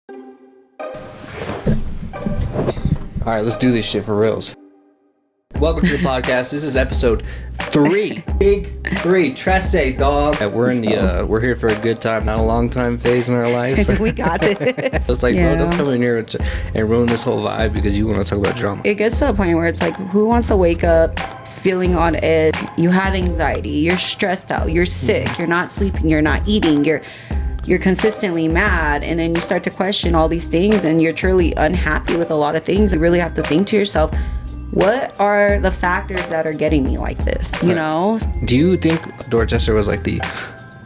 All right, let's do this shit for reals. Welcome to the podcast. This is episode 3. Big 3. Tresse, dog. We're here for a good time, not a long time phase in our lives. We got this. It's like, bro, don't come in here and ruin this whole vibe because you want to talk about drama. It gets to a point where it's like, who wants to wake up feeling on edge? You have anxiety. You're stressed out. You're sick. You're not sleeping. You're not eating. You're consistently mad, and then you start to question all these things, and you're truly unhappy with a lot of things. You really have to think to yourself, what are the factors that are getting me like this, you know? Do you think Dorchester was like the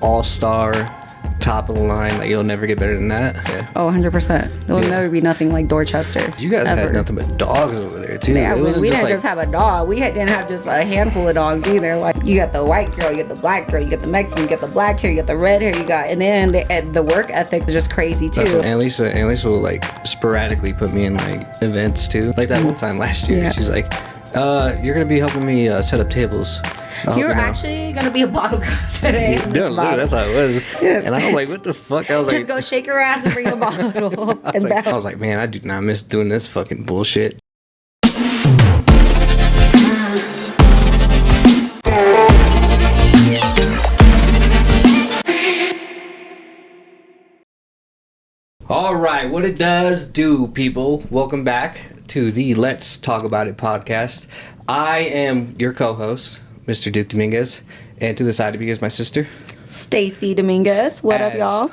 all-star, top of the line, like you'll never get better than that? Yeah. Oh, 100%. There will never be nothing like Dorchester. You guys ever. had nothing but dogs over there, too. Yeah, we didn't just have a dog. We didn't have just a handful of dogs either. Like, you got the white girl, you got the black girl, you got the Mexican, you got the black hair, you got the red hair, and then the work ethic is just crazy, too. That's what Annalisa will, like, sporadically put me in, like, events, too. Like that one time last year. Yeah. She's like, you're going to be helping me set up tables. You're actually going to be a bottle girl today. Yeah, that's how it was. Yeah. And I was like, what the fuck? I was just go shake her ass and bring the bottle. I was like, man, I do not miss doing this fucking bullshit. All right, what it does do, people. Welcome back to the Let's Talk About It podcast. I am your co-host, Mr. Duke Dominguez, and to the side of me is my sister, Stacy Dominguez. What up, y'all?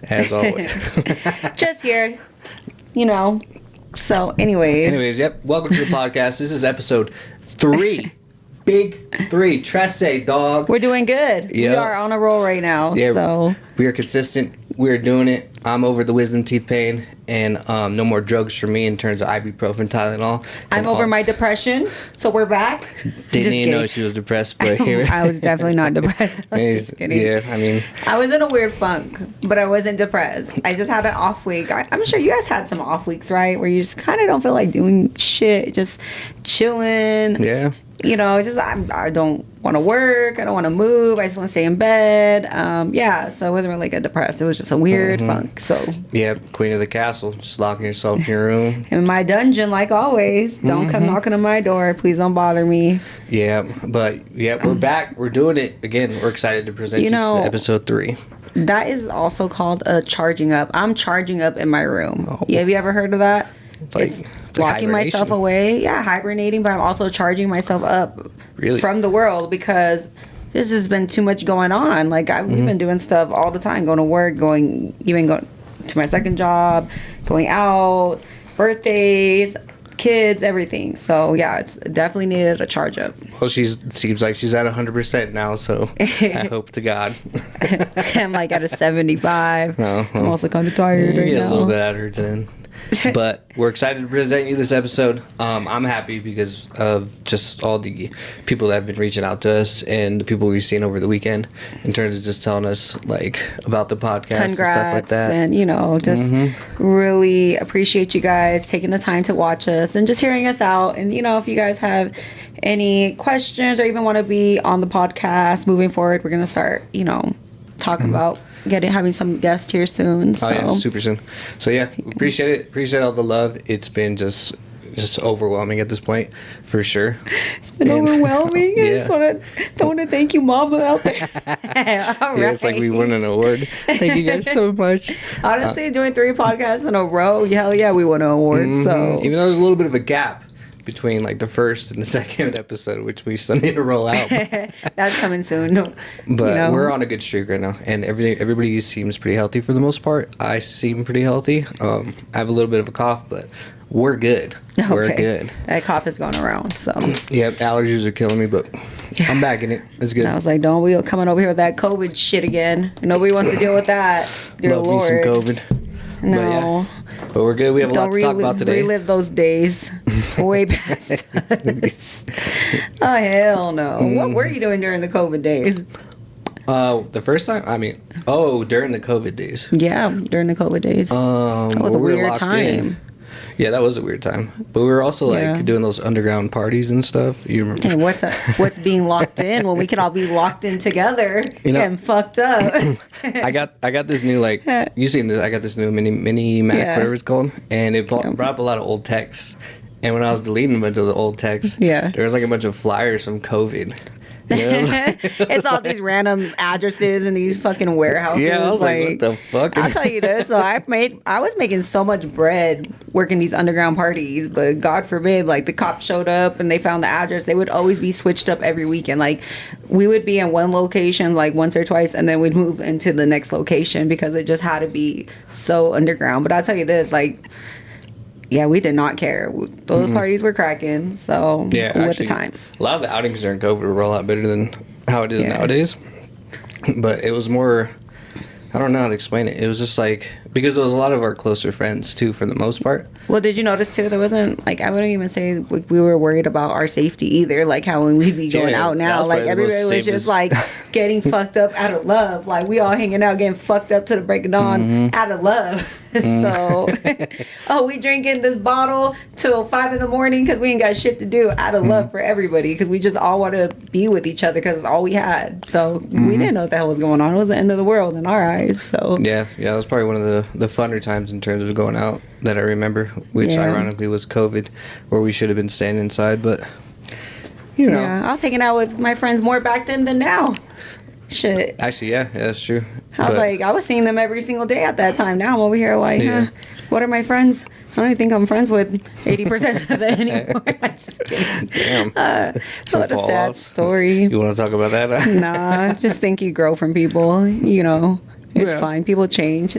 As always. Just here, you know. So, anyways, yep. Welcome to the podcast. This is episode 3. Big 3. Tresse, dog. We're doing good. Yep. We are on a roll right now. Yeah, so we are consistent. We're doing it. I'm over the wisdom teeth pain, and no more drugs for me in terms of ibuprofen, Tylenol. I'm over my depression, so we're back. Didn't even know she was depressed, but here. I was definitely not depressed. Just kidding. Yeah, I mean, I was in a weird funk, but I wasn't depressed. I just had an off week. I'm sure you guys had some off weeks, right? Where you just kind of don't feel like doing shit, just chilling. Yeah. You know, just I don't want to work. I don't want to move. I just want to stay in bed. So it wasn't really get depressed. It was just a weird funk. So yeah, queen of the castle, just locking yourself in your room. In my dungeon, like always. Don't come knocking on my door. Please don't bother me. Yeah, but we're back. We're doing it again. We're excited to present you to episode 3. That is also called a charging up. I'm charging up in my room. Oh. Yeah, have you ever heard of that? It's locking myself away. Yeah, hibernating, but I'm also charging myself up from the world because this has been too much going on. Like, we've been doing stuff all the time, going to work, going to my second job, going out, birthdays, kids, everything. So, yeah, it's definitely needed a charge up. Well, seems like she's at 100% now, so I hope to God. I'm like at a 75. I'm also kind of tired right now. A little bit out of her today. But we're excited to present you this episode. I'm happy because of just all the people that have been reaching out to us and the people we've seen over the weekend in terms of just telling us like about the podcast and stuff like that. And just really appreciate you guys taking the time to watch us and just hearing us out. And if you guys have any questions or even want to be on the podcast moving forward, we're gonna start talking about having some guests here soon. So. Oh yeah, super soon. So yeah, appreciate it. Appreciate all the love. It's been just overwhelming at this point, for sure. It's been overwhelming. I just want to thank you, Mama, out there. All right. It's like we won an award. Thank you guys so much. Honestly, doing 3 podcasts in a row, hell yeah, we won an award. So even though there's a little bit of a gap between like the first and the second episode, which we still need to roll out. That's coming soon. But we're on a good streak right now, and everybody seems pretty healthy for the most part. I seem pretty healthy. I have a little bit of a cough, but we're good. Okay. We're good. That cough is going around, so. Yeah, allergies are killing me, but I'm back in it. It's good. And I was like, don't we coming over here with that COVID shit again. Nobody wants to deal with that. Dear Love Lord. me some COVID. No. But we're good. We have a lot to talk about today. Relive those days. It's way past us. Oh, hell no. What were you doing during the COVID days? The first time? During the COVID days. Yeah, during the COVID days. That was a weird time. Yeah, that was a weird time. But we were also like doing those underground parties and stuff. You remember? And what's being locked in when we could all be locked in together and fucked up. I got this new like you seen this? I got this new mini Mac, whatever it's called, and it brought up a lot of old texts. And when I was deleting a bunch of the old texts, there was like a bunch of flyers from COVID. You know? It's all these random addresses and these fucking warehouses. Yeah, I was like, what the fuck? I'll tell you this. So I was making so much bread working these underground parties, but God forbid, like the cops showed up and they found the address. They would always be switched up every weekend. Like we would be in one location like once or twice, and then we'd move into the next location because it just had to be so underground. But I'll tell you this, like. Yeah, we did not care. Those parties were cracking. So, what a time. A lot of the outings during COVID were a lot better than how it is nowadays. But it was more, I don't know how to explain it. It was just like, because it was a lot of our closer friends, too, for the most part. Well, did you notice, too, there wasn't, like, I wouldn't even say we were worried about our safety either. Like, how when we'd be going out now, like, everybody was just, like, getting fucked up out of love. Like, we all hanging out, getting fucked up to the break of dawn out of love. So, we drinking this bottle till 5 a.m. because we ain't got shit to do out of love for everybody, because we just all want to be with each other because it's all we had. So we didn't know what the hell was going on. It was the end of the world in our eyes. So yeah, that was probably one of the funner times in terms of going out that I remember, which ironically was COVID, where we should have been staying inside. But you know, I was hanging out with my friends more back then than now. Shit. Actually, yeah, that's true. I was seeing them every single day at that time. Now I'm over here like, what are my friends? I don't even think I'm friends with 80% of them anymore. I'm just kidding. Damn. What a sad story. You want to talk about that? Nah, just think you grow from people. You know, it's fine. People change.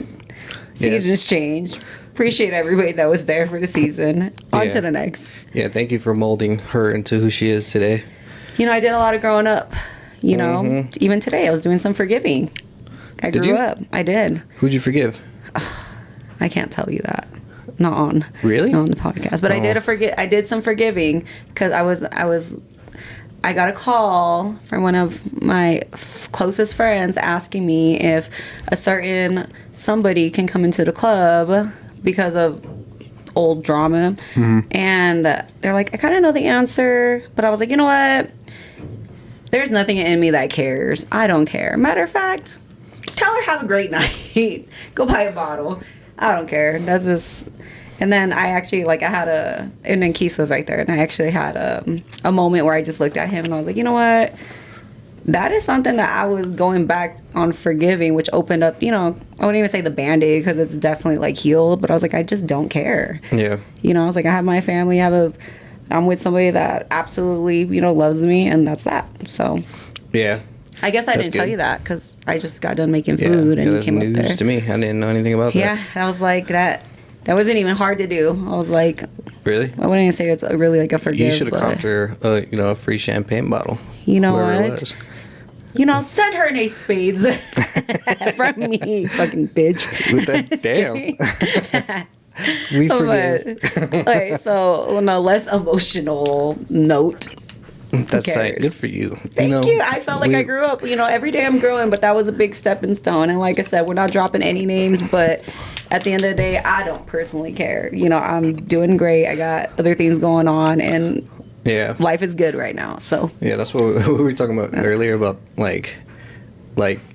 Seasons change. Appreciate everybody that was there for the season. On to the next. Yeah, thank you for molding her into who she is today. You know, I did a lot of growing up. You know, even today I was doing some forgiving. I grew up. I did. Who'd you forgive? I can't tell you that. Not on the podcast. But I did some forgiving because I got a call from one of my closest friends asking me if a certain somebody can come into the club because of old drama. And they're like, I kind of know the answer, but I was like, you know what? There's nothing in me that cares. I don't care. Matter of fact, tell her have a great night. Go buy a bottle. I don't care. That's just... And then I actually, and then Keith was right there, and I actually had a moment where I just looked at him and I was like, you know what? That is something that I was going back on forgiving, which opened up, you know, I wouldn't even say the Band-Aid because it's definitely like healed, but I was like, I just don't care. Yeah. You know, I was like, I have my family, I'm with somebody that absolutely, you know, loves me, and that's that. So, yeah. I guess I didn't tell you that because I just got done making food and you came up there. News to me. I didn't know anything about that. Yeah, I was like, that wasn't even hard to do. I was like, really? I wouldn't even say it's really like a forgive. You should have comped her, a free champagne bottle. You know what? You know, send her an ace spades from me, fucking bitch. With that, damn. We forgive. Okay, so on a less emotional note. That's right. Good for you. Thank you. I felt like I grew up. You know, every day I'm growing, but that was a big stepping stone. And like I said, we're not dropping any names, but at the end of the day, I don't personally care. You know, I'm doing great. I got other things going on, and life is good right now. So yeah, that's what we were talking about earlier about like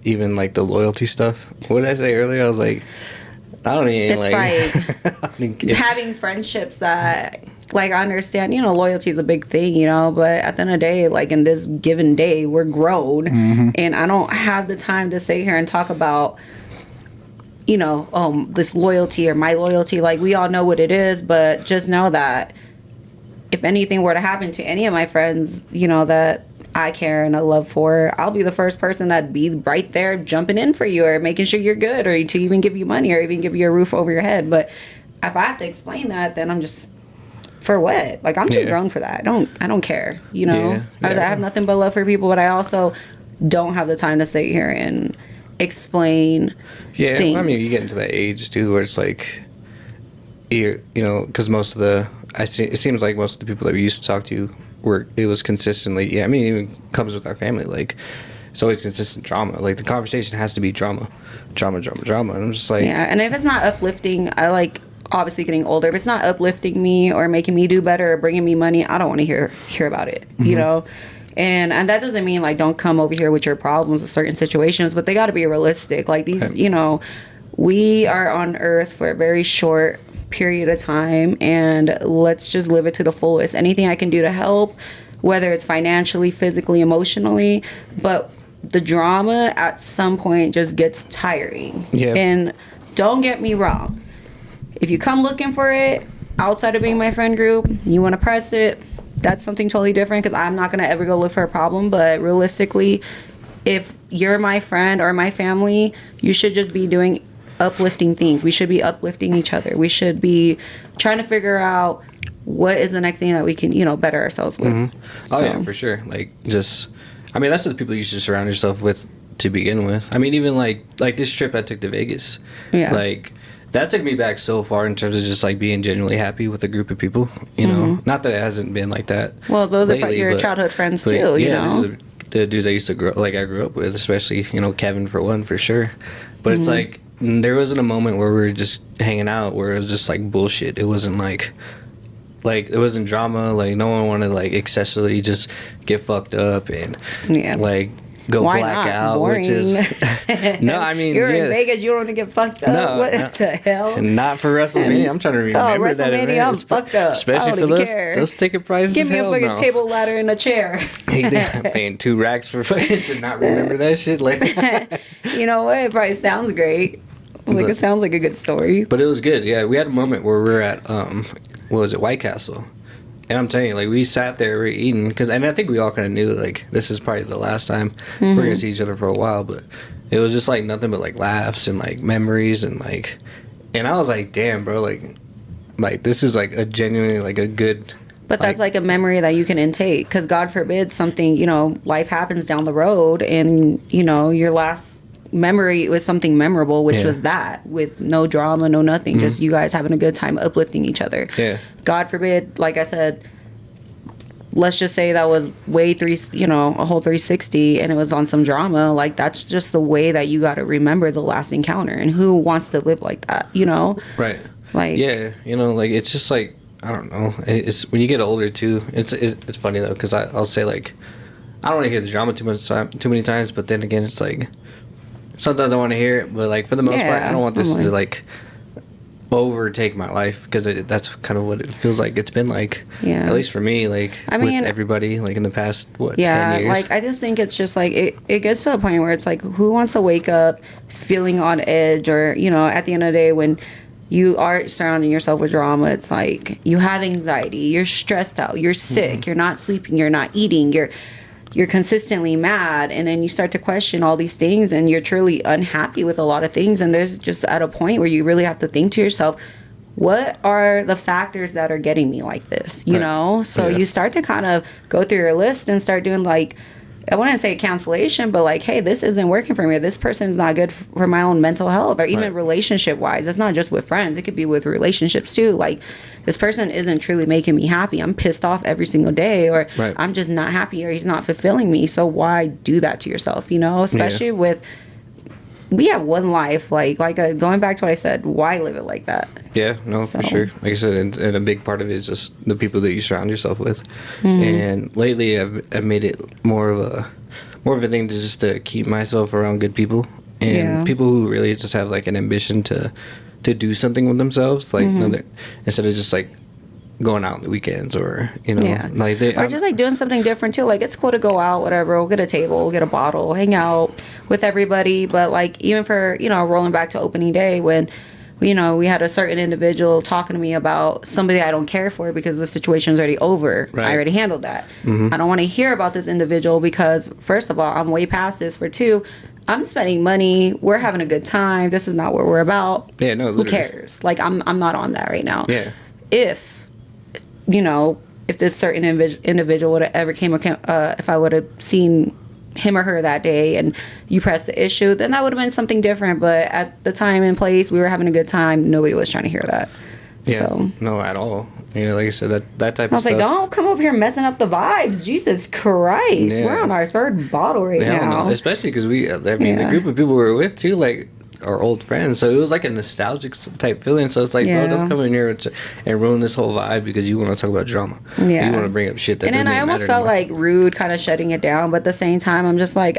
even like the loyalty stuff. What did I say earlier? I was like, I don't even like having friendships that. Like, I understand, you know, loyalty is a big thing, you know, but at the end of the day, like, in this given day, we're grown, and I don't have the time to sit here and talk about, you know, this loyalty or my loyalty. Like, we all know what it is, but just know that if anything were to happen to any of my friends, you know, that I care and I love for, I'll be the first person that'd be right there jumping in for you or making sure you're good or to even give you money or even give you a roof over your head. But if I have to explain that, then I'm just... For what? Like, I'm too grown for that. I don't care, you know? I have nothing but love for people, but I also don't have the time to sit here and explain things. I mean, you get into that age, too, where it's like, you know, because it seems like most of the people that we used to talk to it was consistently, I mean, it even comes with our family, like, it's always consistent drama. Like, the conversation has to be drama. And I'm just like... Yeah, and if it's not uplifting, I like... obviously getting older. If it's not uplifting me or making me do better or bringing me money, I don't want to hear about it, you know? And that doesn't mean, like, don't come over here with your problems in certain situations, but they got to be realistic. Like, these, you know, we are on earth for a very short period of time, and let's just live it to the fullest. Anything I can do to help, whether it's financially, physically, emotionally, but the drama at some point just gets tiring. Yeah. And don't get me wrong, if you come looking for it outside of being my friend group, you want to press it, that's something totally different, because I'm not going to ever go look for a problem. But realistically, if you're my friend or my family, you should just be doing uplifting things. We should be uplifting each other. We should be trying to figure out what is the next thing that we can, you know, better ourselves with. Oh, yeah, for sure. Like, just, I mean, that's the people you should surround yourself with to begin with. I mean, even like this trip I took to Vegas. Yeah. Like, that took me back so far in terms of just, like, being genuinely happy with a group of people, you know? Not that it hasn't been like that. Well, those lately, are your childhood friends, too, you know? Yeah, the dudes I used to I grew up with, especially, you know, Kevin, for one, for sure. But it's like, there wasn't a moment where we were just hanging out where it was just, like, bullshit. It wasn't, like, it wasn't drama. Like, no one wanted to, like, excessively just get fucked up and, like, go Why black not? out, Boring. which is... No, I mean, you're in Vegas, you don't want to get fucked up? No, what the hell? And not for WrestleMania. I'm trying to remember that event. I'm fucked up. Especially for those ticket prices. Give me a fucking table, ladder, and a chair. I'm paying $2 for fucking to not remember that shit. Like, you know what? It probably sounds great. Like, it sounds like a good story. But it was good. Yeah, we had a moment where we were at what was it, White Castle. And I'm telling you, like, we sat there, we were eating, and I think we all kind of knew, like, this is probably the last time we're going to see each other for a while, but it was just, like, nothing but, like, laughs and, like, memories and, like, and I was like, damn, bro, like, this is, like, a genuinely, like, a good... But that's, like, a memory that you can intake, because God forbid something, you know, life happens down the road, and, you know, your last memory was something memorable, which was that, with no drama, no nothing, just you guys having a good time uplifting each other. Yeah. God forbid, like I said, let's just say that was a whole 360 and it was on some drama. Like, that's just the way that you got to remember the last encounter, and who wants to live like that, you know? Right. Like, yeah, you know, like, it's just like, I don't know, it's when you get older too, it's funny though, because I'll say, like, I don't want to hear the drama too many times, but then again, it's like, sometimes I want to hear it, but, like, for the most part, I don't want this to, like, overtake my life, because that's kind of what it feels like it's been like. Yeah. At least for me, like, with everybody, like, in the past, 10 years? Yeah, like, I just think it's just, like, it gets to a point where it's like, who wants to wake up feeling on edge, or, you know, at the end of the day, when you are surrounding yourself with drama, it's like, you have anxiety, you're stressed out, you're sick, you're not sleeping, you're not eating, you're consistently mad, and then you start to question all these things, and you're truly unhappy with a lot of things, and there's just at a point where you really have to think to yourself, what are the factors that are getting me like this, you know? So you start to kind of go through your list and start doing, like, I wouldn't say cancellation, but, like, hey, this isn't working for me. This person's not good for my own mental health, or even relationship-wise. It's not just with friends. It could be with relationships, too. Like, this person isn't truly making me happy. I'm pissed off every single day, or I'm just not happy, or he's not fulfilling me. So why do that to yourself, you know? Especially with, we have one life. Like going back to what I said, why live it like that? Yeah, no, for sure. Like I said, and a big part of it is just the people that you surround yourself with. And lately, I've made it more of a thing to keep myself around good people, and people who really just have, like, an ambition to do something with themselves, like, instead of just, like, going out on the weekends, or, you know, like, or just, like, doing something different too. Like, it's cool to go out, whatever, we'll get a table, we'll get a bottle, hang out with everybody. But, like, even for, you know, rolling back to opening day, when, you know, we had a certain individual talking to me about somebody I don't care for because the situation's already over. I already handled that. I don't want to hear about this individual, because first of all, I'm way past this. For two, I'm spending money. We're having a good time. This is not what we're about. Yeah, no, literally. Who cares? Like, I'm not on that right now. Yeah. If, you know, if this certain individual would have ever if I would have seen him or her that day and you pressed the issue, then that would have been something different. But at the time and place, we were having a good time. Nobody was trying to hear that. Yeah, so. No, at all. You know, like I said, that type of stuff. I was like, don't come over here messing up the vibes. Jesus Christ. Yeah. We're on our third bottle right now. No. Especially because the group of people we were with, too, like, our old friends. So it was like a nostalgic type feeling. So it's like, bro, don't come in here and ruin this whole vibe because you want to talk about drama. Yeah. You want to bring up shit that doesn't And then I almost felt anymore. like rude, kind of shutting it down. But at the same time, I'm just like,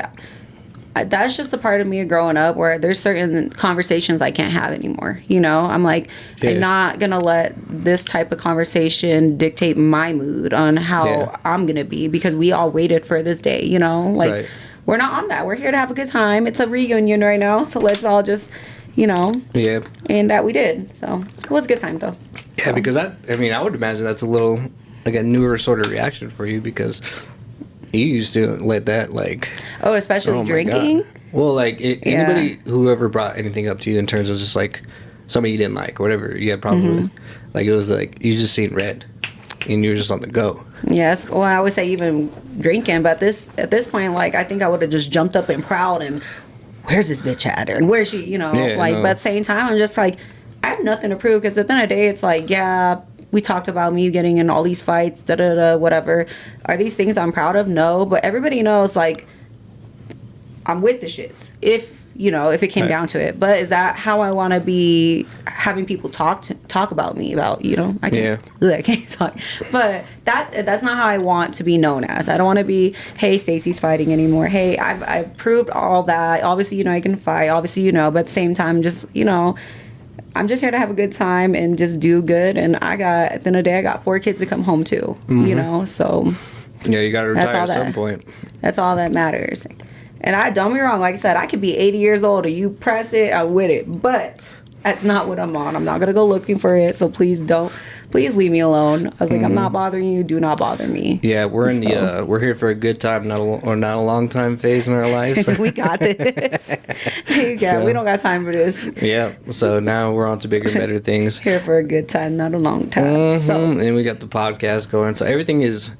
that's just a part of me growing up where there's certain conversations I can't have anymore. You know, I'm like, I'm not going to let this type of conversation dictate my mood on how I'm going to be, because we all waited for this day, you know, like we're not on that. We're here to have a good time. It's a reunion right now. So let's all just, you know, and that we did. So it was a good time though. Yeah. So. Because I would imagine that's a little like a newer sort of reaction for you, because you used to let that like... Oh, especially drinking? Well, like, anybody, whoever brought anything up to you in terms of just, like, somebody you didn't like, or whatever you had problem with, like, it was like, you just seen red, and you were just on the go. Yes. Well, I would say even drinking, but at this point, like, I think I would have just jumped up and proud and, where's this bitch at? And where's she, you know? But at the same time, I'm just like, I have nothing to prove, because at the end of the day, it's like, we talked about me getting in all these fights, whatever. Are these things I'm proud of? No, but everybody knows, like, I'm with the shits, if it came down to it. But is that how I want to be having people talk about me, about, I can't talk. But that's not how I want to be known as. I don't want to be, hey, Stacey's fighting anymore. Hey, I've proved all that. Obviously, I can fight. Obviously, but at the same time, just, I'm just here to have a good time and just do good. And at the end of the day, I got 4 kids to come home to, so. Yeah, you got to retire at some point. That's all that matters. And don't be wrong, like I said, I could be 80 years old and you press it, I'm with it. But that's not what I'm on. I'm not going to go looking for it. So please leave me alone. I was like, I'm not bothering you. Do not bother me. Yeah, we're in we're here for a good time, not a long time phase in our lives. We got this. We don't got time for this. Yeah, so now we're on to bigger, better things. Here for a good time, not a long time. So. And we got the podcast going. So everything has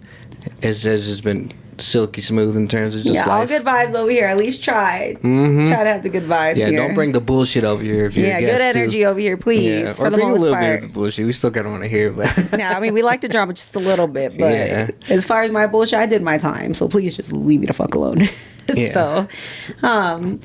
just been silky smooth in terms of just life. All good vibes over here. At least try to have the good vibes here. Don't bring the bullshit over here if you're a guest, good energy over here, please, for or the bring most a little part. bit of the bullshit. We still kind of want to hear it, but we like the drama just a little bit, but as far as my bullshit, I did my time, so please just leave me the fuck alone. So but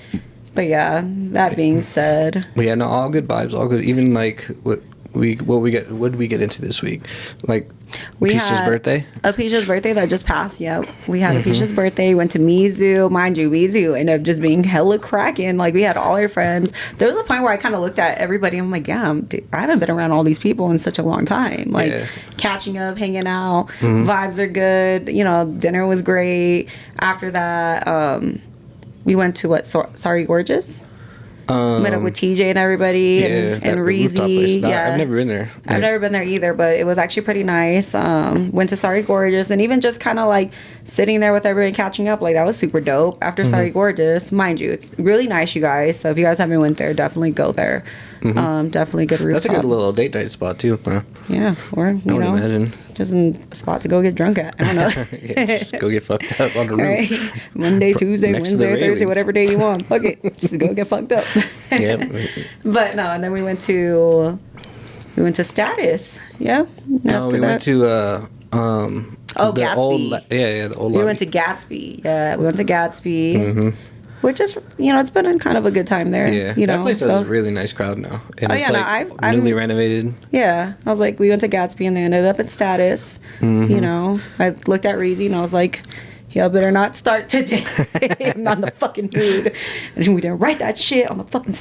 that being said, all good vibes, all good. Even like what did we get into this week? Like Peach's birthday? A Peach's birthday that just passed. Yeah, we had a Peach's birthday. Went to Mizu. Mind you, Mizu ended up just being hella cracking. Like, we had all our friends. There was a point where I kind of looked at everybody. I'm like, dude, I haven't been around all these people in such a long time. Like, catching up, hanging out. Vibes are good. Dinner was great. After that, we went to Sorry Gorgeous. Met up with TJ and everybody and Reezy. I've never been there. I've never been there either, but it was actually pretty nice. Went to Sorry Gorgeous, and even just kind of like sitting there with everybody catching up, like that was super dope. After Sorry Gorgeous, mind you, it's really nice, you guys. So if you guys haven't went there, definitely go there. Definitely good rooftop. That's a good little date night spot too. Yeah, or I would imagine just a spot to go get drunk at. I don't know. Just go get fucked up on the roof. Right? Monday, Tuesday, Wednesday, Thursday, whatever day you want. Fuck it, just go get fucked up. But no, and then we went to Status. Yeah. No, we went to Gatsby. The old. We went to Gatsby. Yeah, we went to Gatsby. Which is, it's been kind of a good time there. Yeah, that place has a really nice crowd now. And it's newly renovated. Yeah, I was like, we went to Gatsby and they ended up at Status. I looked at Reezy and I was like, y'all better not start today. I'm not in the fucking mood. And we didn't write that shit on the fucking...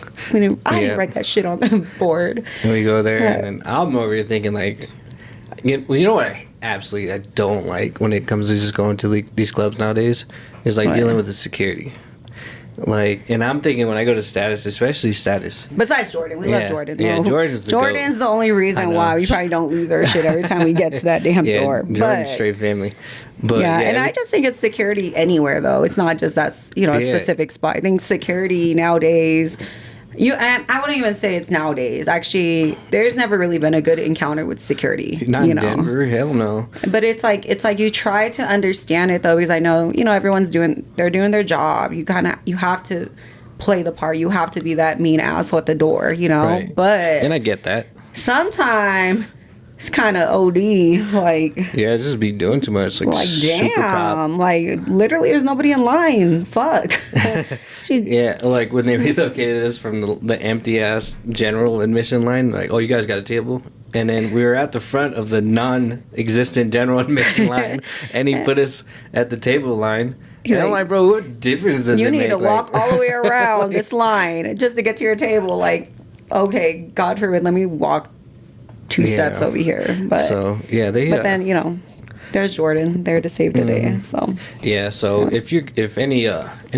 I didn't write that shit on the board. And we go there and I'm over here thinking like... you know what I don't like when it comes to just going to these clubs nowadays? Is like dealing with the security. Like, and I'm thinking when I go to Status, especially Status. Besides Jordan, we love Jordan. Yeah, Jordan's the only reason why we probably don't lose our shit every time we get to that damn door. Jordan's straight family. But and I just think it's security anywhere though. It's not just that a specific spot. I think security nowadays. And I wouldn't even say it's nowadays. Actually, there's never really been a good encounter with security. Not in Denver, hell no. But it's like you try to understand it though, because I know everyone's doing their job. You have to play the part. You have to be that mean asshole at the door, Right. But and I get that. sometimes it's kind of OD. Like, yeah, just be doing too much. Like damn. Like, literally, there's nobody in line. Fuck. Yeah, like when they relocated us from the empty ass general admission line, like, oh, you guys got a table? And then we were at the front of the non-existent general admission line, and he put us at the table line. And I'm like, bro, what difference does it make? You need to walk all the way around this line just to get to your table. Like, okay, God forbid, let me walk 2 steps over here. But so yeah, But then there's Jordan there to save the day. So yeah, so if any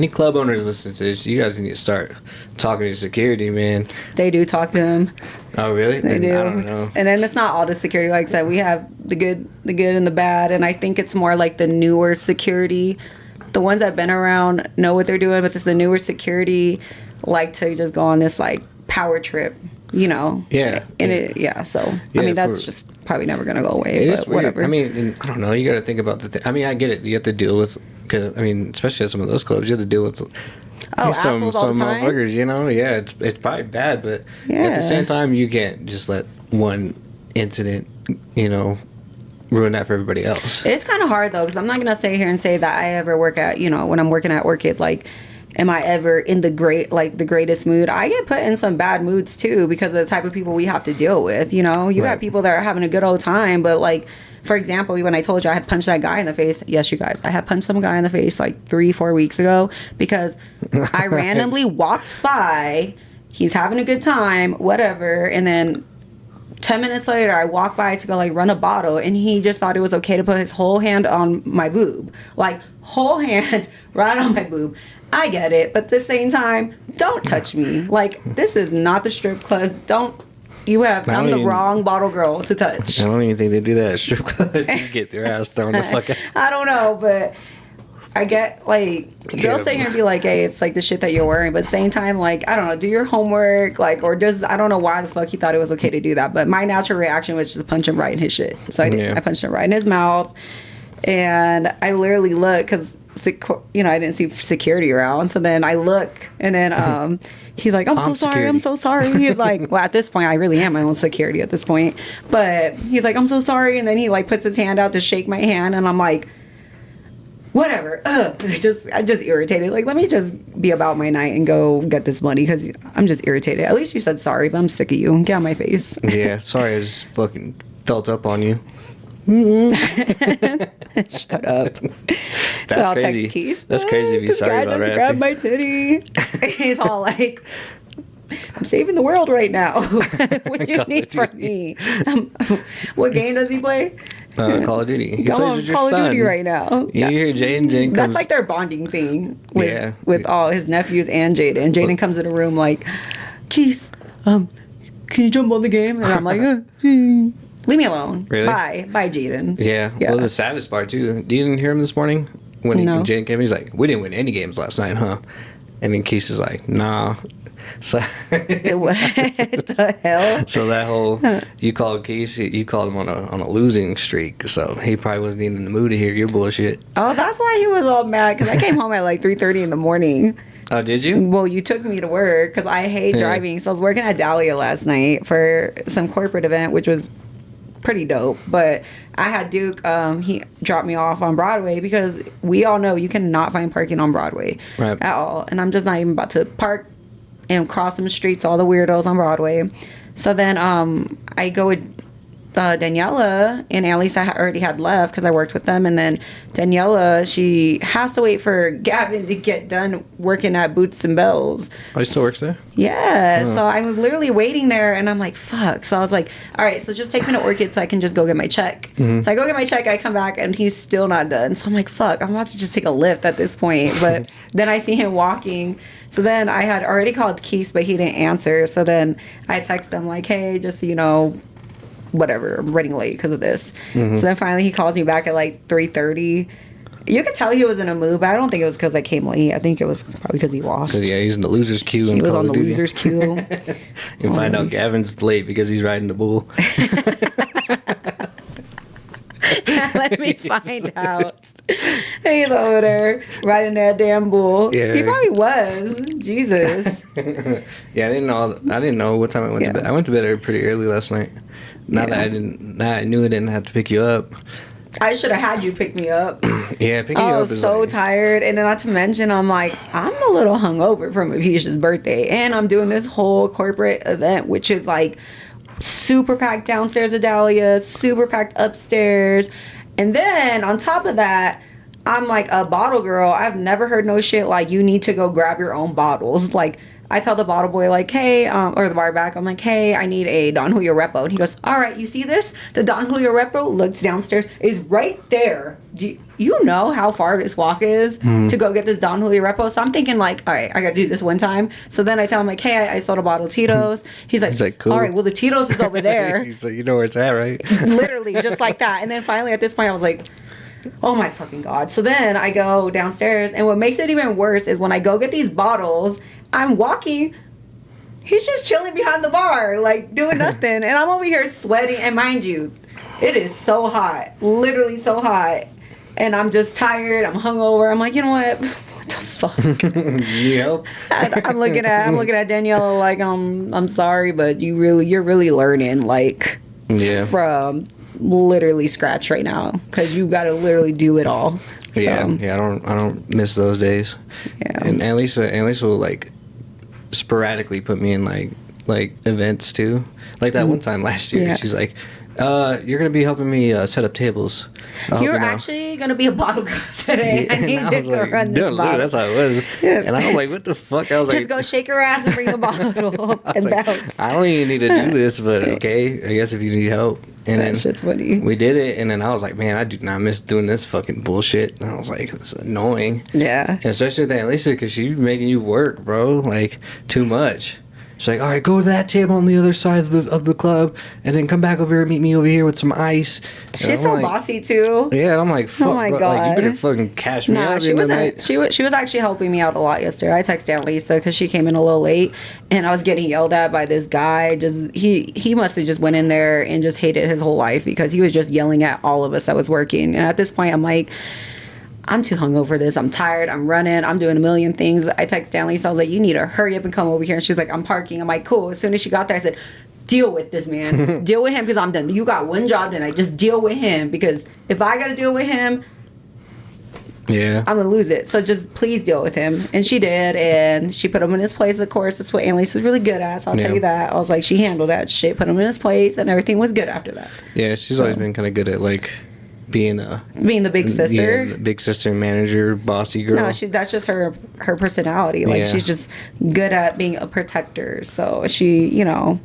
club owners listen to this, you guys need to start talking to security, man. They do talk to him. Oh really? They do. I don't know. And then it's not all the security. Like I said, we have the good and the bad, and I think it's more like the newer security. The ones that have been around know what they're doing, but it's the newer security like to just go on this like power trip, Yeah. And so I mean that's just probably never gonna go away. But whatever. I mean, I don't know. You got to think about the thing. I mean, I get it. You have to deal with because I mean, especially at some of those clubs, you have to deal with. Some motherfuckers, Yeah, it's probably bad, but at the same time, you can't just let one incident, ruin that for everybody else. It's kind of hard though, because I'm not gonna sit here and say that I ever work at, when I'm working at Orchid, like, am I ever in the greatest mood? I get put in some bad moods too because of the type of people we have to deal with. You got people that are having a good old time, but like, for example, when I told you I had punched that guy in the face, yes, you guys, I had punched some guy in the face like 3-4 weeks ago because I randomly walked by. He's having a good time, whatever, and then 10 minutes later, I walk by to go like run a bottle, and he just thought it was okay to put his whole hand on my boob, like whole hand right on my boob. I get it, but at the same time, don't touch me. Like, this is not the strip club. I'm the wrong bottle girl to touch. I don't even think they do that at strip clubs. You get their ass thrown the fuck out. I don't know, but I get, like, they'll sit here and be like, hey, it's like the shit that you're wearing, but at the same time, like, I don't know, do your homework, like, or just, I don't know why the fuck he thought it was okay to do that, but my natural reaction was just to punch him right in his shit. So I did. I punched him right in his mouth, and I literally looked, because, I didn't see security around, so then I look, and then, he's like, I'm so sorry. He's like, well, at this point, I really am my own security at this point. But he's like, I'm so sorry. And then he like puts his hand out to shake my hand. And I'm like, whatever. I'm just irritated. Like, let me just be about my night and go get this money because I'm just irritated. At least you said sorry, but I'm sick of you. Get out of my face. Yeah, sorry I just fucking felt up on you. Shut up. That's crazy. Text Keith. That's crazy to be sorry about that. Grab my titty. He's all like, I'm saving the world right now. What do you need from me? What game does he play? Call of Duty. He plays with your Call son. of Duty right now. You hear Jaden comes. That's like their bonding thing with all his nephews and Jaden. Jaden comes in a room like, Keith, can you jump on the game? And I'm like, leave me alone. Really? Bye, Jaden. Yeah. Well, the saddest part too. You didn't hear him this morning when Jaden came. He's like, "We didn't win any games last night, huh?" And then Keith is like, "Nah." So what the hell? So that whole you called Keith, you called him on a losing streak. So he probably wasn't even in the mood to hear your bullshit. Oh, that's why he was all mad because I came home at like 3:30 in the morning. Oh, did you? Well, you took me to work because I hate driving. So I was working at Dahlia last night for some corporate event, which was pretty dope. But I had Duke, he dropped me off on Broadway because we all know you cannot find parking on Broadway at all. And I'm just not even about to park and cross some streets, all the weirdos on Broadway. So then I go with Daniela, and at least I already had left because I worked with them. And then Daniela, she has to wait for Gavin to get done working at Boots and Bells. Oh, he still works there? Yeah. So I'm literally waiting there, and I'm like, fuck. So I was like, all right, so just take me to Orchid so I can just go get my check. Mm-hmm. So I go get my check, I come back, and he's still not done. So I'm like, fuck, I'm about to just take a lift at this point. But then I see him walking. So then I had already called Keith, but he didn't answer. So then I text him like, hey, just so you know, whatever, I'm running late because of this. Mm-hmm. So then finally he calls me back at like 3:30. You could tell he was in a mood, but I don't think it was because I came late. I think it was probably because he lost. Yeah, he's in the loser's queue. He was on the loser's queue. You find out Gavin's late because he's riding the bull. Let me find out. He's over there riding that damn bull. Yeah. He probably was. Jesus. Yeah, I didn't know what time I went to bed. I went to bed pretty early last night. Now that I knew I didn't have to pick you up. I should have had you pick me up. Yeah, picking you up is I was so tired. And then not to mention, I'm like, I'm a little hungover from Avisha's birthday. And I'm doing this whole corporate event, which is like super packed downstairs at Dahlia, super packed upstairs. And then on top of that, I'm like a bottle girl. I've never heard no shit like you need to go grab your own bottles. Like, I tell the bottle boy, like, hey, or the bar back, I'm like, hey, I need a Don Julio Repo. And he goes, all right, you see this? The Don Julio Repo looks downstairs, is right there. Do you know how far this walk is to go get this Don Julio Repo? So I'm thinking, like, all right, I got to do this one time. So then I tell him, like, hey, I sold a bottle of Tito's. He's like cool. All right, well, the Tito's is over there. He's like, you know where it's at, right? Literally, just like that. And then finally at this point, I was like, oh my fucking God. So then I go downstairs, and what makes it even worse is when I go get these bottles, I'm walking, he's just chilling behind the bar, like doing nothing. And I'm over here sweating. And mind you, it is so hot, literally so hot. And I'm just tired. I'm hungover. I'm like, you know what? What the fuck? Yep. I'm looking at Daniela like, I'm sorry, but you're really learning, like, from literally scratch right now, because you got to literally do it all. So. Yeah. I don't miss those days. Yeah. And Annalisa will like sporadically put me in like events too, like that one time last year. She's like, you're gonna be helping me set up tables. You're actually gonna be a bottle girl today. I need you to run this bottle. That's how it was. And I was like, what the fuck? I was just go shake her ass and bring the bottle and bounce. I don't even need to do this, but okay, I guess if you need help. And that shit's funny. We did it, and then I was like, man, I do not miss doing this fucking bullshit. And I was like, it's annoying. Yeah. And especially with Annalisa, because she's making you work, bro, like, too much. She's like, all right, go to that table on the other side of the club, and then come back over here and meet me over here with some ice. She's so bossy too. Yeah, and I'm like, fuck, oh my God. Like, you better fucking cash me out. She was actually helping me out a lot yesterday. I texted Annalisa because she came in a little late, and I was getting yelled at by this guy. Just he must have just went in there and just hated his whole life, because he was just yelling at all of us that was working. And at this point, I'm like, I'm too hungover for this. I'm tired. I'm running. I'm doing a million things. I text Stanley, so I was like, you need to hurry up and come over here. And she's like, I'm parking. I'm like, cool. As soon as she got there, I said, deal with this man. Deal with him, because I'm done. You got one job tonight. Just deal with him, because if I got to deal with him, I'm going to lose it. So just please deal with him. And she did, and she put him in his place, of course. That's what Annalise is really good at, so I'll tell you that. I was like, she handled that shit, put him in his place, and everything was good after that. Yeah, she's always been kind of good at, like, being the big sister. Yeah, the big sister, manager, bossy girl. No, that's just her personality. Like, she's just good at being a protector. So she, you know,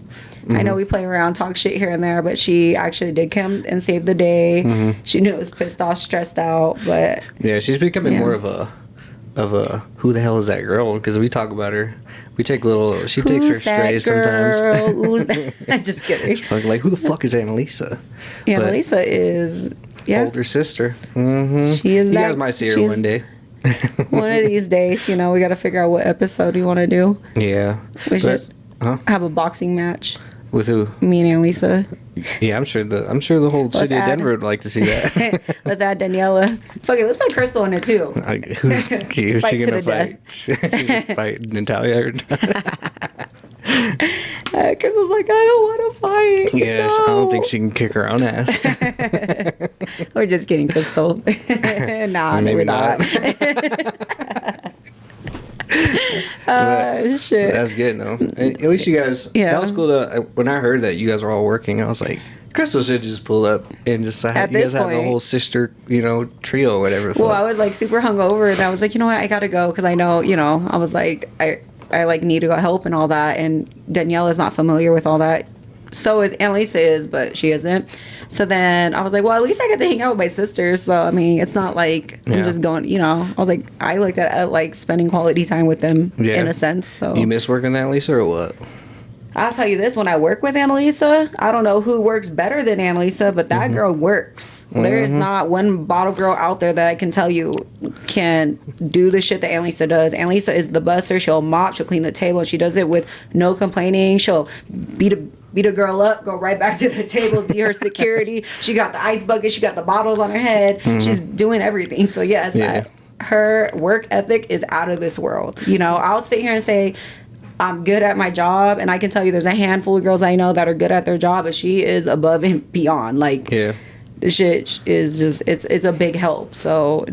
I know we play around, talk shit here and there, but she actually did come and save the day. She knew it was pissed off, stressed out, but yeah, she's becoming more of a who the hell is that girl? Because we talk about her. We take she takes her strays sometimes. Just kidding. Like, who the fuck is Annalisa? Yeah, Annalisa is older sister. She is. You guys might see her one day. One of these days, you know, we got to figure out what episode we want to do. Yeah. We just have a boxing match. With who? Me and Annalisa. Yeah, I'm sure the whole city of Denver would like to see that. Let's add Daniela. Fuck it, let's put Crystal in it too. Who's she gonna fight? She's gonna fight Natalia. Crystal's like, I don't want to fight. Yeah, no. I don't think she can kick her own ass. We're just kidding, Crystal. Nah, maybe we're not. Shit. That's good, though. At least you guys. Yeah. That was cool. When I heard that you guys were all working, I was like, Crystal should just pull up and just you guys have the whole sister, trio or whatever. Well, I was like super hungover, and I was like, you know what, I gotta go, because I know, I was like, I like need to go help and all that, and Danielle is not familiar with all that. So is Annalisa but she isn't. So then I was like, well, at least I get to hang out with my sisters. So I mean, it's not like I'm just going. I was like, I looked at like spending quality time with them in a sense. So you miss working with Annalisa or what? I'll tell you this: when I work with Annalisa, I don't know who works better than Annalisa, but that girl works. There is not one bottle girl out there that I can tell you can do the shit that Annalisa does. Annalisa is the buster. She'll mop. She'll clean the table. She does it with no complaining. She'll beat a girl up, go right back to the table, be her security. She got the ice bucket. She got the bottles on her head. She's doing everything. So yes, her work ethic is out of this world. You know, I'll sit here and say, I'm good at my job, and I can tell you there's a handful of girls I know that are good at their job, but she is above and beyond. Like, yeah. The shit is just, it's a big help. So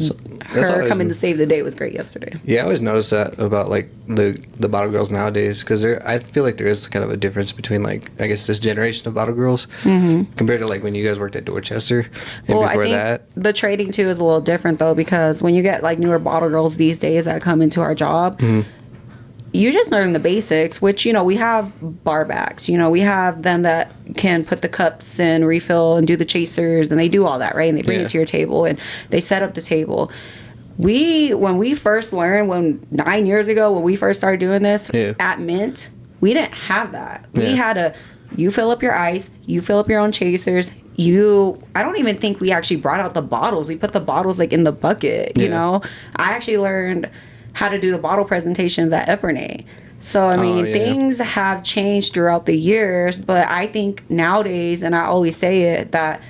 her coming to save the day was great yesterday. Yeah, I always notice that about, like, the bottle girls nowadays, because I feel like there is kind of a difference between, like, I guess this generation of bottle girls compared to, like, when you guys worked at Dorchester and before I think that. The trading, too, is a little different, though, because when you get, like, newer bottle girls these days that come into our job, you just learn the basics, which, you know, we have bar backs. You know, we have them that can put the cups and refill and do the chasers, and they do all that, right? And they bring it to your table, and they set up the table. When we first learned, 9 years ago, when we first started doing this at Mint, we didn't have that. We had you fill up your ice, you fill up your own chasers. I don't even think we actually brought out the bottles. We put the bottles, like, in the bucket, you know? I actually learned how to do the bottle presentations at Epernay. So, I mean, things have changed throughout the years, but I think nowadays, and I always say it, that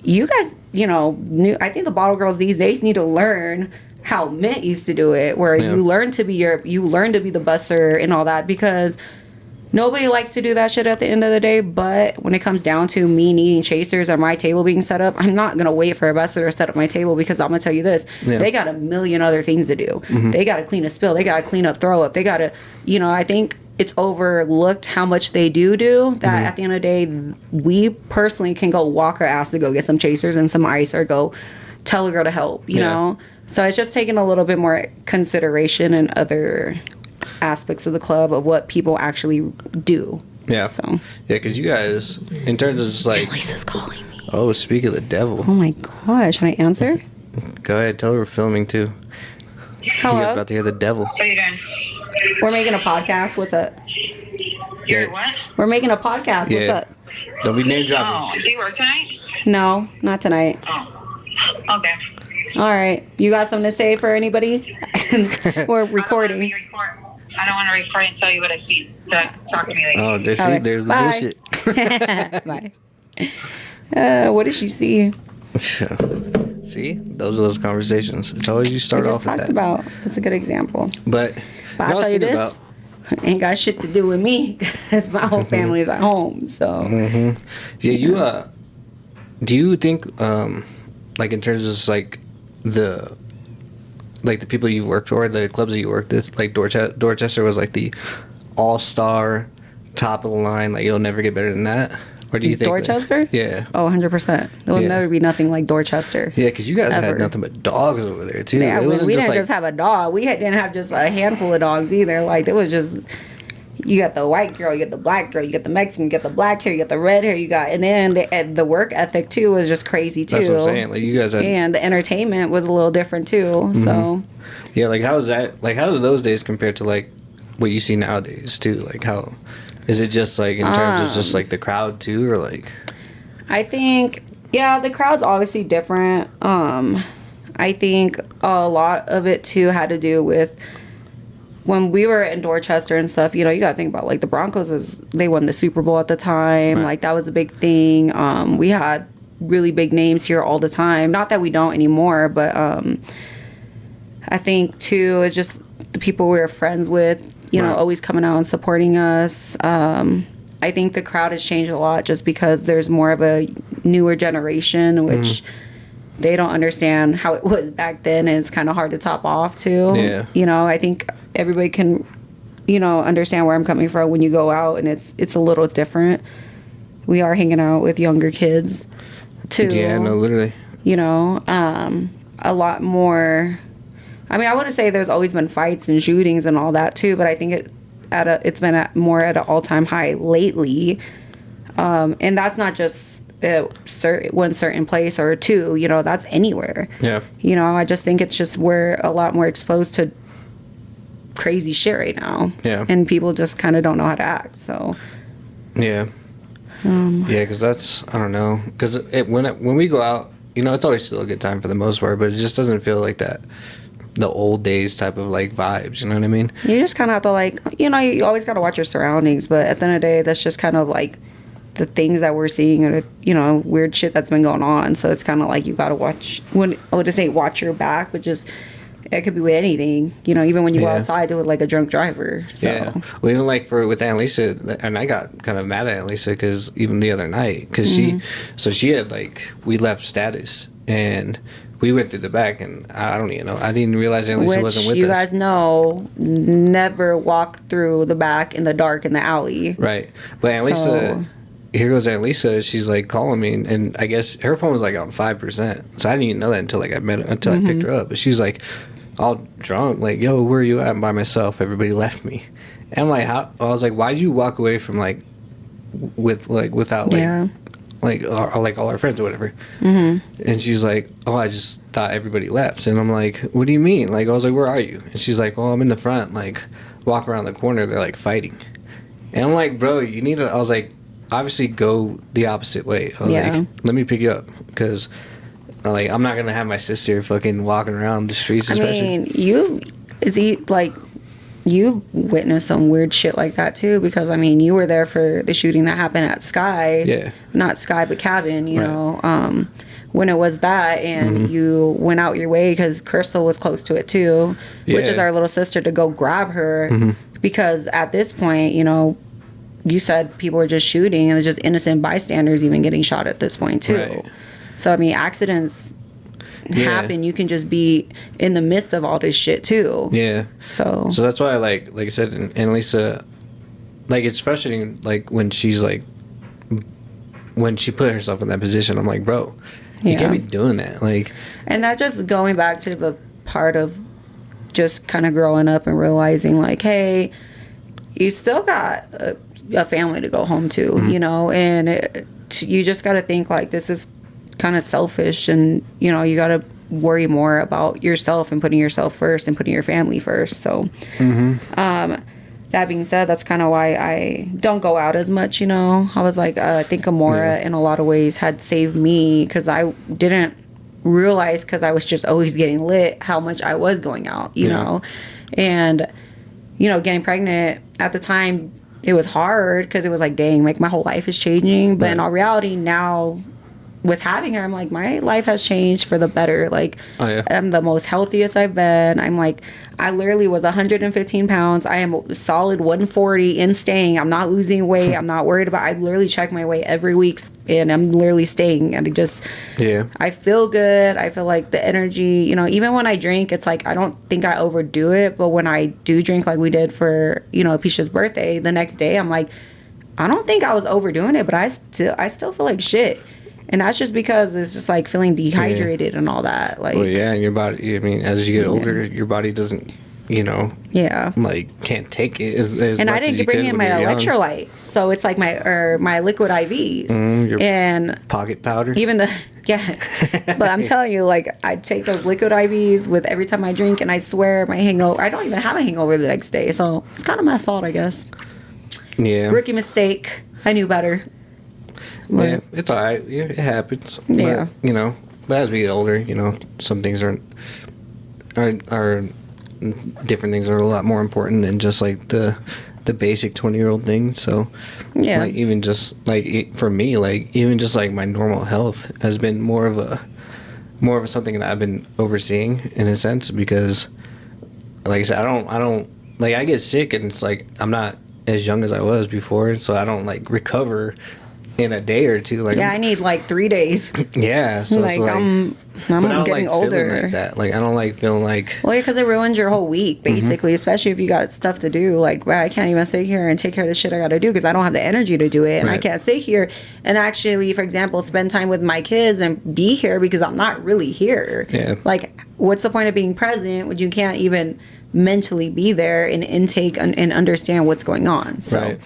you guys, you know, I think the bottle girls these days need to learn how Mint used to do it, where you learn to be the busser and all that, because nobody likes to do that shit at the end of the day. But when it comes down to me needing chasers or my table being set up, I'm not going to wait for a busser to set up my table, because I'm going to tell you this. They got a million other things to do. They got to clean a spill. They got to clean up throw up. They got to, you know, I think it's overlooked how much they do that at the end of the day, we personally can go walk our ass to go get some chasers and some ice, or go tell a girl to help, you know? So it's just taking a little bit more consideration and other aspects of the club of what people actually do. Yeah. So. Yeah, because you guys, in terms of just like... Lisa's calling me. Oh, speak of the devil. Oh my gosh, can I answer? Go ahead, tell her we're filming too. Hello? You guys about to hear the devil. What are you doing? We're making a podcast. What's up? You're what? We're making a podcast. What's up? Don't be name dropping. Oh, do you work tonight? No, not tonight. Oh, okay. All right. You got something to say for anybody? We're recording. I don't want to record and tell you what I see. So talk to me later. Oh, there's the bullshit. Bye. What did she see? See? Those are those conversations. It's always you start off with that. About. That's a good example. But I'll tell you this. Ain't got shit to do with me, because my whole family is at home. So. Yeah, you do you think like in terms of like the people you've worked for, the clubs that you worked with, like Dorchester was like the all-star, top of the line, like you'll never get better than that? Or do you think Dorchester? Yeah. Oh, 100%. There will never be nothing like Dorchester. Yeah, because you guys had nothing but dogs over there too. Yeah, we didn't just have a dog. We didn't have just a handful of dogs either. Like, it was just, you got the white girl, you got the black girl, you got the Mexican, you got the black hair, you got the red hair, and then the work ethic too was just crazy too. That's what I'm saying. Like, you guys had, and the entertainment was a little different too. So. Yeah, like how is that? Like, how do those days compare to like what you see nowadays too? Like, how is it just like in terms of just like the crowd too, or like? I think, the crowd's obviously different. I think a lot of it too had to do with when we were in Dorchester and stuff. You know, you gotta think about like the Broncos they won the Super Bowl at the time. Right. Like, that was a big thing. We had really big names here all the time. Not that we don't anymore, but I think too it's just the people we were friends with. You know, always coming out and supporting us. I think the crowd has changed a lot just because there's more of a newer generation, which they don't understand how it was back then, and it's kind of hard to top off too. Yeah. You know, I think everybody can, you know, understand where I'm coming from when you go out, and it's a little different. We are hanging out with younger kids too. Yeah, no, literally. You know, a lot more. I mean, I wouldn't say there's always been fights and shootings and all that too, but I think it's been more at an all-time high lately, and that's not just one certain place or two. You know, that's anywhere. Yeah. You know, I just think it's just we're a lot more exposed to crazy shit right now. Yeah. And people just kind of don't know how to act. So. Yeah. Yeah, because that's, I don't know, because when we go out, you know, it's always still a good time for the most part, but it just doesn't feel like that. The old days type of like vibes, you know what I mean? You just kind of have to like, you know, you always got to watch your surroundings, but at the end of the day, that's just kind of like the things that we're seeing, or, you know, weird shit that's been going on. So it's kind of like you got to watch, I would just say watch your back, but just It could be with anything, even when you go outside, do it like a drunk driver. So. Yeah. Well, even like with Annalisa, and I got kind of mad at Annalisa because even the other night, because she had like, we left status and we went through the back, and I don't even know. I didn't realize Annalisa wasn't with us. You guys know, never walk through the back in the dark in the alley. Right. But Annalisa, here goes Annalisa. She's like calling me, and I guess her phone was like on 5%. So I didn't even know that until I picked her up. But she's like all drunk, like, yo, where are you at? I'm by myself. Everybody left me. And I'm like, how? I was like, why did you walk away from without all our friends or whatever? And she's like, oh, I just thought everybody left. And I'm like, what do you mean? Like, I was like, where are you? And she's like, oh, I'm in the front. Like, walk around the corner, they're like fighting. And I'm like, bro, you need to, I was like, obviously go the opposite way. I was like, let me pick you up, because like, I'm not gonna have my sister fucking walking around the streets. Especially. I mean, you've witnessed some weird shit like that too, because I mean, you were there for the shooting that happened at Sky, not Sky but Cabin, you know, when it was that, and you went out your way because Crystal was close to it too, which is our little sister, to go grab her, because at this point, you know, you said people were just shooting. It was just innocent bystanders even getting shot at this point too. Right. So I mean, accidents happen. You can just be in the midst of all this shit too. Yeah. So that's why, like I said, and Lisa, like, it's frustrating. Like when she's like, when she put herself in that position, I'm like, bro, you can't be doing that. Like, and that just going back to the part of just kind of growing up and realizing, like, hey, you still got a family to go home to, you know, and you just got to think like this is kind of selfish, and you know, you got to worry more about yourself and putting yourself first and putting your family first. So that being said, that's kind of why I don't go out as much, you know. I was like, I think Amora in a lot of ways had saved me, because I didn't realize, because I was just always getting lit, how much I was going out, you know. And you know, getting pregnant at the time, it was hard, because it was like, dang, like my whole life is changing. But in all reality, now with having her, I'm like, my life has changed for the better. Like, I'm the most healthiest I've been. I'm like, I literally was 115 pounds. I am a solid 140 in staying. I'm not losing weight. I'm not worried about, I literally check my weight every week, and I'm literally staying. And it just, I feel good. I feel like the energy, you know, even when I drink, it's like, I don't think I overdo it. But when I do drink, like we did for, you know, Pisha's birthday, the next day, I'm like, I don't think I was overdoing it, but I still feel like shit. And that's just because it's just like feeling dehydrated and all that. Like, well, and your body, I mean, as you get older, your body doesn't, you know, like, can't take it as and much I didn't bring in my electrolytes, so it's like my liquid IVs and pocket powder. Even but I'm telling you, like, I take those liquid IVs with every time I drink, and I swear my hangover, I don't even have a hangover the next day. So it's kind of my fault, I guess. Yeah. Rookie mistake. I knew better. Yeah, it's all right. Yeah, it happens. Yeah. But, you know, but as we get older, you know, some things are different things are a lot more important than just like the basic 20-year-old thing. So like, even just like for me, like even just like my normal health has been more of something that I've been overseeing in a sense, because like I said, I don't like, I get sick and it's like I'm not as young as I was before, so I don't like recover in a day or two. Like, I need like 3 days. Yeah, so like, it's like I'm getting older. Like that. Like, I don't like feeling like. Well, because it ruins your whole week, basically. Especially if you got stuff to do. Like, I can't even sit here and take care of the shit I got to do, because I don't have the energy to do it, and I can't sit here and actually, for example, spend time with my kids and be here, because I'm not really here. Yeah. Like, what's the point of being present when you can't even mentally be there and intake and understand what's going on? So.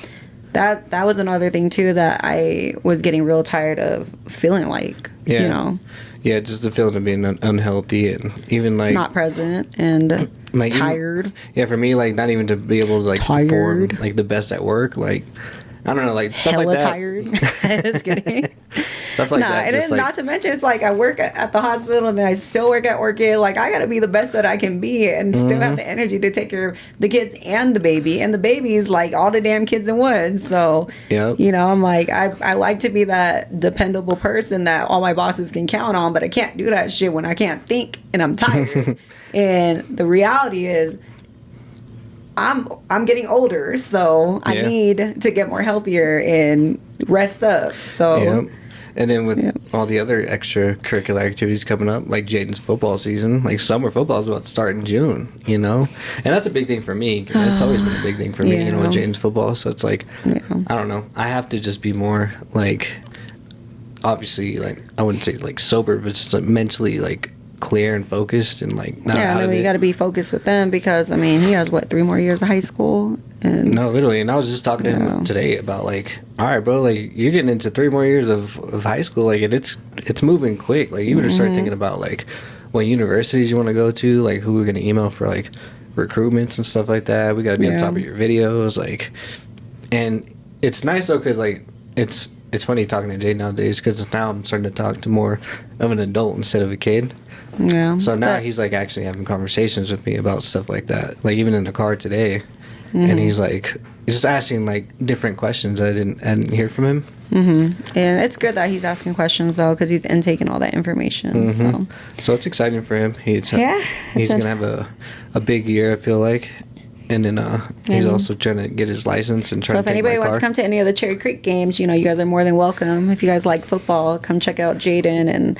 That was another thing too that I was getting real tired of feeling like, you know. Yeah, just the feeling of being unhealthy and even like not present and like tired. Even, for me, like not even to be able to like perform like the best at work, like I don't know, like stuff hella like that. Tired. Just kidding. Stuff like that. And then not to mention, it's like I work at the hospital and then I still work at Orchid. Like I got to be the best that I can be and still have the energy to take care of the kids and the baby. And the baby is like all the damn kids in one. So, you know, I'm like, I like to be that dependable person that all my bosses can count on, but I can't do that shit when I can't think and I'm tired. And the reality is, I'm getting older, so I need to get more healthier and rest up. So, and then with all the other extracurricular activities coming up, like Jaden's football season, like summer football is about to start in June, you know, and that's a big thing for me. It's always been a big thing for me, you know, with Jaden's football. So it's like, I don't know, I have to just be more like, obviously, like I wouldn't say like sober, but just like mentally like clear and focused and like not out of it. You got to be focused with them because I mean he has 3 more years of high school and no, literally. And I was just talking to him today about like, all right, bro, like you're getting into 3 more years of high school, like it's moving quick. Like you better start thinking about like what universities you want to go to, like who we're gonna email for like recruitments and stuff like that. We got to be on top of your videos, like. And it's nice though because like it's funny talking to Jay nowadays because now I'm starting to talk to more of an adult instead of a kid. Yeah. So now he's like actually having conversations with me about stuff like that. Like even in the car today, and he's just asking like different questions that I didn't hear from him. And it's good that he's asking questions though, because he's intaking all that information. So it's exciting for him. He's gonna have a big year, I feel like. And then he's also trying to get his license and trying to take my car. So if anybody wants to come to any of the Cherry Creek games, you know, you guys are more than welcome. If you guys like football, come check out Jaden and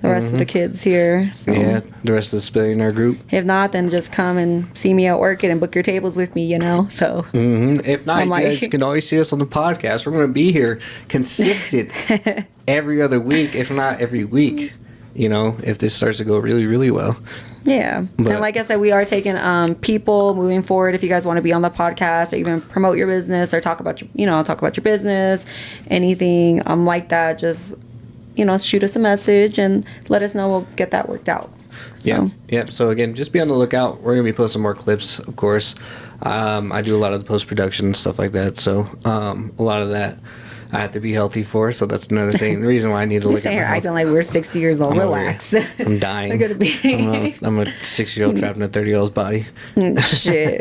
the rest of the kids here. So. Yeah, the rest of the Spillionaire group. If not, then just come and see me at Orchid and book your tables with me, you know. So if not, you guys can always see us on the podcast. We're going to be here consistent every other week, if not every week, you know, if this starts to go really, really well. Yeah. And like I said, we are taking people moving forward. If you guys want to be on the podcast or even promote your business or talk about your business, anything like that, just shoot us a message and let us know. We'll get that worked out. So. Yeah. So again, just be on the lookout. We're gonna be posting more clips, of course. I do a lot of the post production and stuff like that. So a lot of that I have to be healthy for. So that's another thing. The reason why I need to look at my health. Acting like we're 60 years old. Relax. I'm dying. I'm a 6-year-old trapped in a 30-year-old's body. Shit.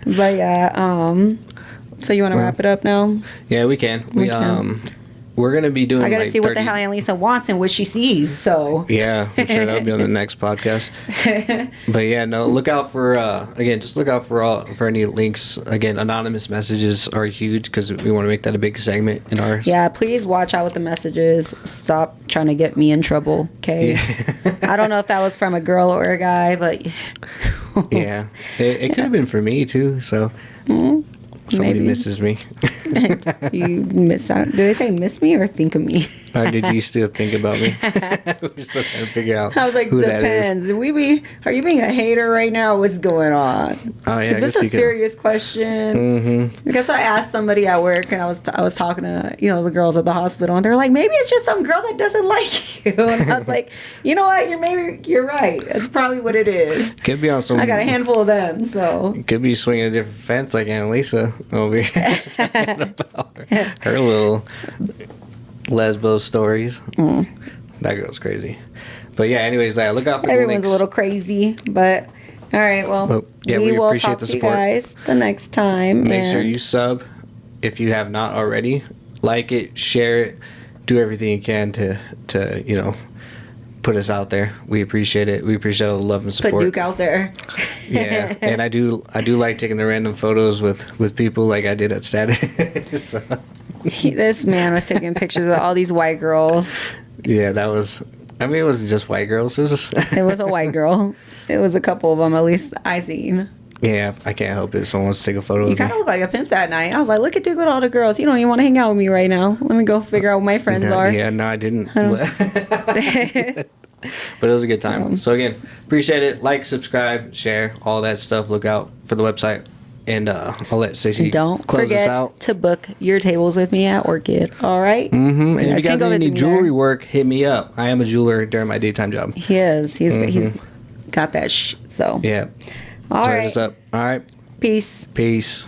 But yeah. So you want to wrap it up now? Yeah, we can. We're going to be doing I got to see what the hell Annalisa wants and what she sees, so. Yeah, I'm sure that'll be on the next podcast. But yeah, no, look out for, just look out for any links. Again, anonymous messages are huge because we want to make that a big segment in ours. Yeah, please watch out with the messages. Stop trying to get me in trouble, okay? Yeah. I don't know if that was from a girl or a guy, but. Yeah, it could have been for me too, so. Somebody misses me. You miss out. Did they say miss me or think of me? Or did you still think about me? We're still trying to figure out. I was like, who depends. Are you being a hater right now? What's going on? Oh yeah. Is this a serious question? Because I asked somebody at work, and I was talking to the girls at the hospital, and they're like, maybe it's just some girl that doesn't like you. And I was like, you know what? You're right. That's probably what it is. Could be on some. I got a handful of them, so. Could be swinging a different fence like Annalisa over here talking about her little lesbo stories. That girl's crazy. But yeah, anyways, look out for Everyone's the links. a little crazy, but all right. Well, we will appreciate talk the to support. you guys the next time. Make sure you sub if you have not already. Like it, share it, do everything you can to put us out there. We appreciate it. We appreciate all the love and support. Put Duke out there. Yeah, and I do like taking the random photos with people like I did at Status. So. This man was taking pictures of all these white girls. Yeah, that was. I mean, it wasn't just white girls. It was. It was a white girl. It was a couple of them, at least I seen. Yeah, I can't help it. Someone wants to take a photo. You kind of look like a pimp that night. I was like, look at Duke with all the girls. You don't even want to hang out with me right now. Let me go figure out what my friends are. Yeah, no, I didn't. But it was a good time. So again, appreciate it. Like, subscribe, share, all that stuff. Look out for the website. And I'll let Stacey close us out. Don't forget to book your tables with me at Orchid. All right? And if you guys need any jewelry work, hit me up. I am a jeweler during my daytime job. He is. He's got that so. Yeah. All right. Up. All right. Peace. Peace.